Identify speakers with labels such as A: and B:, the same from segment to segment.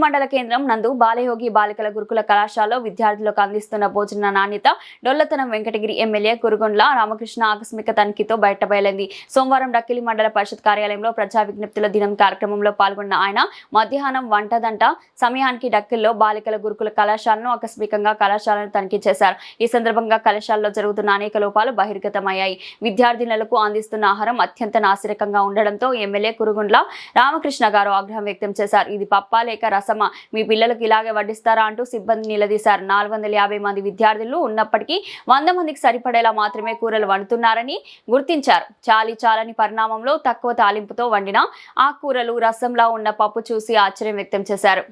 A: మండల కేంద్రం నందు బాలయోగి బాలికల గురుకుల కళాశాలలో విద్యార్థులకు అందిస్తున్న భోజన నాణ్యత డొల్లతనం వెంకటగిరి ఎమ్మెల్యే కురుగొండ్ల రామకృష్ణ ఆకస్మిక తనిఖీతో బయటబయలింది. సోమవారం డక్కిలి మండల పరిషత్ కార్యాలయంలో ప్రజా విజ్ఞప్తుల దినం కార్యక్రమంలో పాల్గొన్న ఆయన మధ్యాహ్నం వంటదంట సమయానికి డక్కిల్లో బాలికల గురుకుల కళాశాలను ఆకస్మికంగా కళాశాలను తనిఖీ చేశారు. ఈ సందర్భంగా కళాశాలలో జరుగుతున్న అనేక లోపాలు బహిర్గతమయ్యాయి. విద్యార్థినులకు అందిస్తున్న ఆహారం అత్యంత నాసిరకంగా ఉండడంతో ఎమ్మెల్యే కురుగొండ్ల రామకృష్ణ గారు ఆగ్రహం వ్యక్తం చేశారు. ఇది పప్పా లేక రసమా, మీ పిల్లలకు ఇలాగే వడ్డిస్తారా అంటూ సిబ్బంది నిలదీశారు. 450 మంది విద్యార్థులు ఉన్నప్పటికీ 100 మందికి సరిపడేలా మాత్రమే కూరలు వండుతున్నారని గుర్తించారు. చాలని పరిణామంలో తక్కువ తాలింపుతో వండిన ఆ కూరలు రసంలా ఉన్న పప్పు చూసి ఆశ్చర్యం వ్యక్తం చేశారు.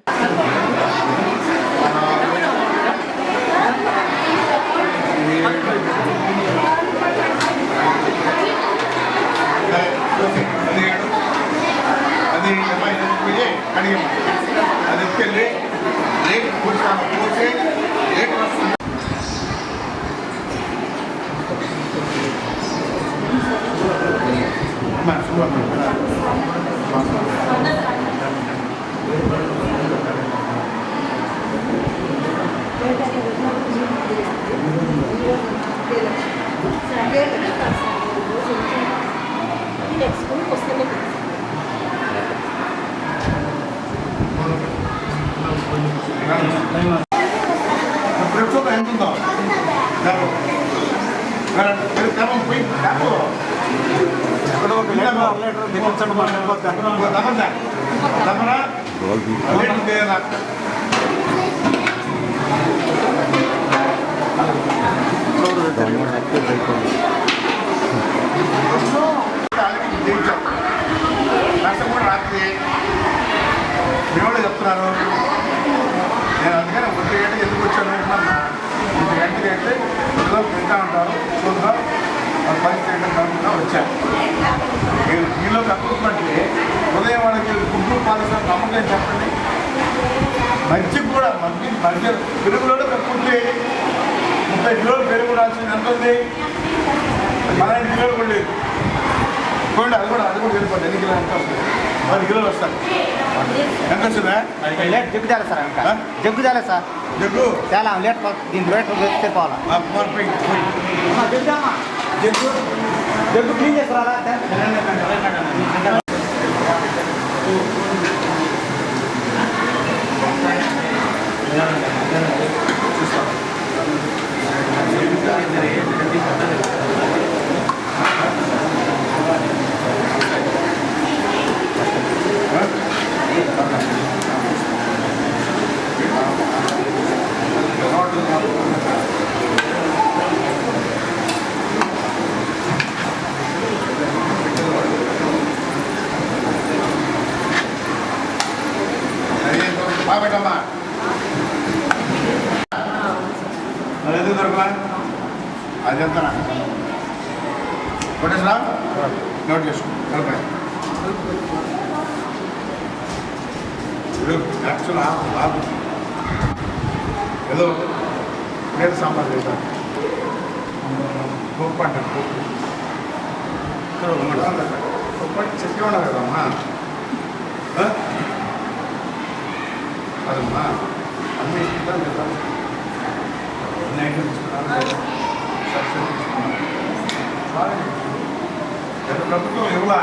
B: చెప్తున్నారు నేను అందుకని 1 గంట ఎందుకు వచ్చాను అంటున్నా. 1 గంటకి అయితే పిల్లలు తింటా ఉంటారు, చూద్దాం పరిస్థితి ఏంటంటే వచ్చాను. నేను దీనిలో కట్టుకుంటే ఉదయం వాళ్ళకి గుడ్డు పాలిసిన నమ్మకం చెప్పండి. మంచి కూడా మధ్య పెరుగులో కట్టుకుంటే 30 కిలోలు పెరుగు రాల్సింది ఎంత ఉంది? 12 కిలోలు కూడా లేదు. చూడండి, అది కూడా వెళ్ళిపోతుంది. ఎన్ని కిలోలు ఎంత వస్తుంది? 10 కిలోలు వస్తాయి. ఎంత వస్తుందా?
C: జగ్గు తేలా సార్, జగ్గు తేలా సార్,
B: జగ్గు
C: తేలా లేట్ దీని రేట్ తెచ్చుకోవాలా. జగ్గు జగ్గు క్లీన్ చేసుకురాలా.
B: బాబెట్టమ్మా అదేందుకు దొరకలా? అది ఎంత కొట్టేసరా? నోట్ చేసుకో. యాక్చువల్ బాబు ఏదో నేను సాంబార్ చేశాను. పప్పు అంటాను. పప్పు అంటే చెప్పి ఉండాలి కదమ్మా. అదమ్మా అన్నీ ఇస్తుంటాను కదా. అన్ని ఐటమ్స్ ప్రభుత్వం ఇవ్వలా,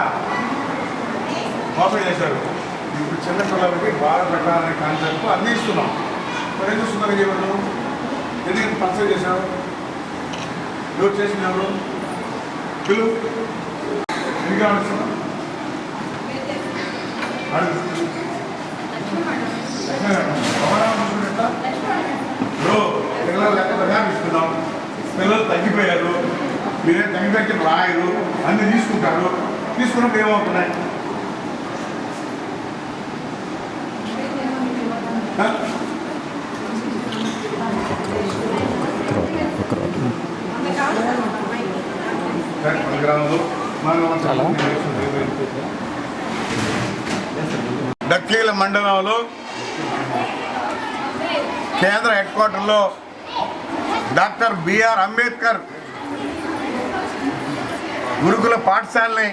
B: మోసం చేశారు. ఇప్పుడు చిన్న పిల్లలకి బాగా పెట్టాలనే కాన్సెప్ట్ అన్నీ ఇస్తున్నాం. మరి ఎందుకు సుందరంగా చేయవద్దు? ఎందుకంటే పర్సెంట్ చేశారు. ఎవరు చేసిన ఎవరు పిల్లలు ఎందుకు ఆడుస్తున్నాం? పిల్లలు లెక్క ఇస్తున్నాం. పిల్లలు తగ్గిపోయారు, మీరేం తగ్గిపోయి రాయరు, అన్నీ తీసుకుంటారు. తీసుకున్నప్పుడు ఏమవుతున్నాయి? డక్లీల మండలంలో కేంద్ర హెడ్ క్వార్టర్లో డాక్టర్ బిఆర్ అంబేద్కర్ గురుకుల పాఠశాలని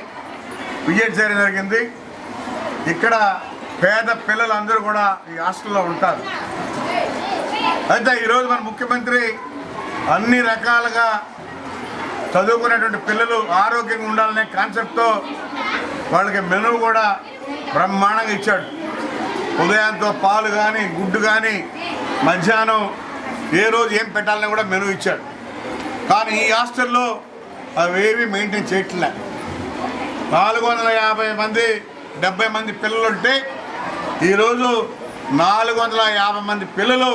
B: విజిట్ చేయడం జరిగింది. ఇక్కడ పేద పిల్లలందరూ కూడా ఈ హాస్టల్లో ఉంటారు. అయితే ఈరోజు మన ముఖ్యమంత్రి అన్ని రకాలుగా చదువుకునేటువంటి పిల్లలు ఆరోగ్యంగా ఉండాలనే కాన్సెప్ట్తో వాళ్ళకి మెనూ కూడా బ్రహ్మాండంగా ఇచ్చాడు. ఉదయంతో పాలు కానీ గుడ్డు కానీ మధ్యాహ్నం ఏ రోజు ఏం పెట్టాలని కూడా మెనూ ఇచ్చాడు. కానీ ఈ హాస్టల్లో అవేవి మెయింటైన్ చేయట్లే. 450 మంది 70 మంది పిల్లలు ఉంటే ఈరోజు 450 మంది పిల్లలు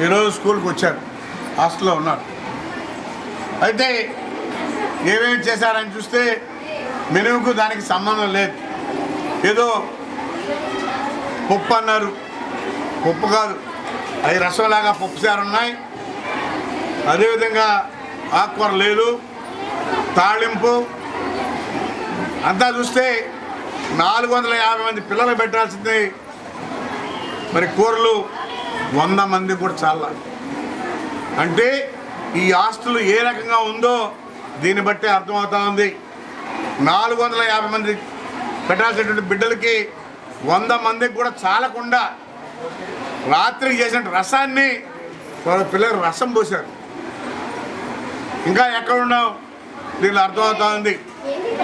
B: ఈరోజు స్కూల్కి వచ్చారు, హాస్టల్లో ఉన్నారు. అయితే ఏమేమి చేశారని చూస్తే మెనుకు దానికి సంబంధం లేదు. ఏదో పప్పు అన్నారు, పప్పు కాదు, అవి రసంలాగా పప్పు సారు ఉన్నాయి. అదేవిధంగా ఆకుకూర లేదు, తాళింపు అంతా చూస్తే 450 మంది పిల్లలు పెట్టాల్సింది మరి కూరలు 100 మంది కూడా చాలా. అంటే ఈ హాస్టల్ ఏ రకంగా ఉందో దీన్ని బట్టి అర్థమవుతా ఉంది. 450 మంది పెట్టాల్సినటువంటి బిడ్డలకి 100 మందికి కూడా చాలకుండా రాత్రి చేసిన రసాన్ని వాళ్ళ పిల్లలు రసం పోశారు. ఇంకా ఎక్కడున్నాం దీనిలో అర్థమవుతా ఉంది.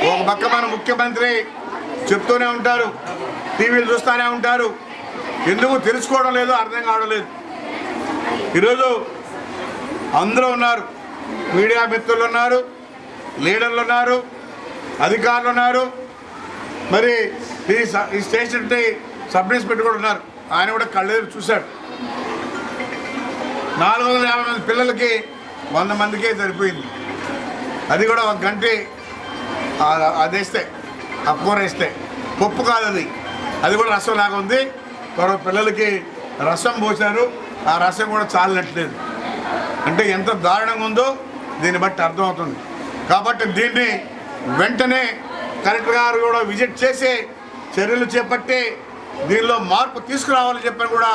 B: ఒక పక్క మన ముఖ్యమంత్రి చెప్తూనే ఉంటారు, టీవీలు చూస్తూనే ఉంటారు, ఎందుకు తెలుసుకోవడం లేదు, అర్థం కావడం లేదు. ఈరోజు అందరూ ఉన్నారు, మీడియా మిత్రులు ఉన్నారు, లీడర్లు ఉన్నారు, అధికారులు ఉన్నారు, మరి ఈ స్టేషన్ సబ్ ఇన్స్పెక్టర్ కూడా ఉన్నారు. ఆయన కూడా కళ్ళెదురు చూశాడు. 450 మంది పిల్లలకి 100 మందికే సరిపోయింది. అది కూడా 1 గంట అది వేస్తే ఆ కూర వేస్తే పప్పు కాదు, అది కూడా రసం లాగా ఉంది. పిల్లలకి రసం పోశారు, ఆ రసం కూడా చాలినట్లేదు. అంటే ఎంత దారుణంగా ఉందో దీన్ని బట్టి అర్థమవుతుంది. కాబట్టి దీన్ని వెంటనే కలెక్టర్ గారు కూడా విజిట్ చేసి చర్యలు చేపట్టి దీనిలో మార్పు తీసుకురావాలని చెప్పని కూడా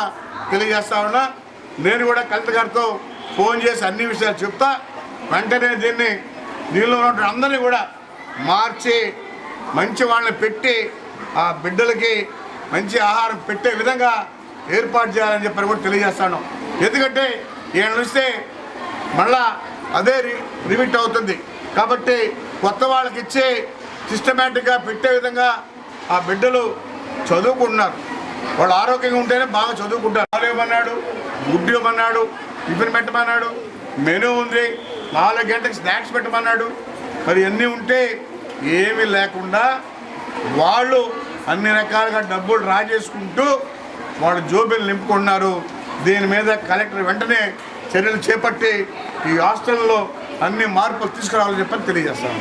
B: తెలియజేస్తా ఉన్నా. నేను కూడా కలెక్టర్ గారితో ఫోన్ చేసి అన్ని విషయాలు చెప్తా. వెంటనే దీనిలో ఉన్న అందరినీ కూడా మార్చి మంచి వాళ్ళని పెట్టి ఆ బిడ్డలకి మంచి ఆహారం పెట్టే విధంగా ఏర్పాటు చేయాలని చెప్పని కూడా తెలియజేస్తాను. ఎందుకంటే ఈయన చూస్తే మళ్ళా అదే రిపీట్ అవుతుంది. కాబట్టి కొత్త వాళ్ళకి ఇచ్చి సిస్టమేటిక్గా పెట్టే విధంగా ఆ బిడ్డలు చదువుకుంటున్నారు. వాళ్ళు ఆరోగ్యంగా ఉంటేనే బాగా చదువుకుంటారు. పాలు ఇవ్వమన్నాడు, గుడ్డు ఇవ్వమన్నాడు, టిఫిన్ పెట్టమన్నాడు, మెనూ ఉంది, 4 గంటలకు స్నాక్స్ పెట్టమన్నాడు. మరి అన్నీ ఉంటే ఏమీ లేకుండా వాళ్ళు అన్ని రకాలుగా డబ్బులు డ్రా చేసుకుంటూ వాళ్ళు జోబీలు నింపుకుంటున్నారు. దీని మీద కలెక్టర్ వెంటనే చర్యలు చేపట్టి ఈ హాస్టల్లో అన్ని మార్పులు తీసుకురావాలని చెప్పని తెలియజేస్తాను.